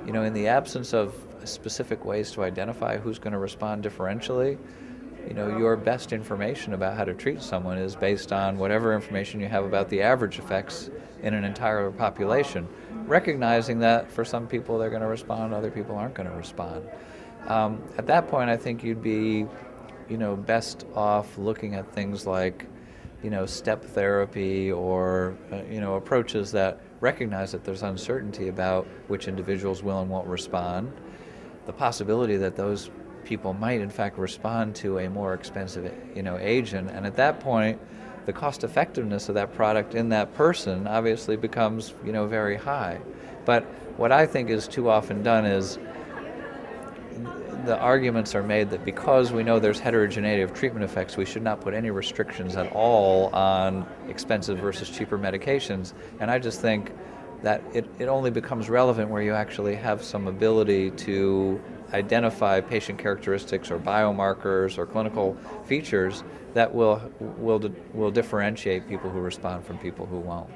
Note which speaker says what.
Speaker 1: in the absence of specific ways to identify who's going to respond differentially, your best information about how to treat someone is based on whatever information you have about the average effects in an entire population, recognizing that for some people they're going to respond, other people aren't going to respond. At that point, I think you'd be, best off looking at things like, step therapy or, approaches that recognize that there's uncertainty about which individuals will and won't respond, the possibility that those people might in fact respond to a more expensive, agent, and at that point, the cost effectiveness of that product in that person obviously becomes, very high. But what I think is too often done is the arguments are made that because we know there's heterogeneity of treatment effects, we should not put any restrictions at all on expensive versus cheaper medications. And I just think that it only becomes relevant where you actually have some ability to identify patient characteristics or biomarkers or clinical features that will differentiate people who respond from people who won't.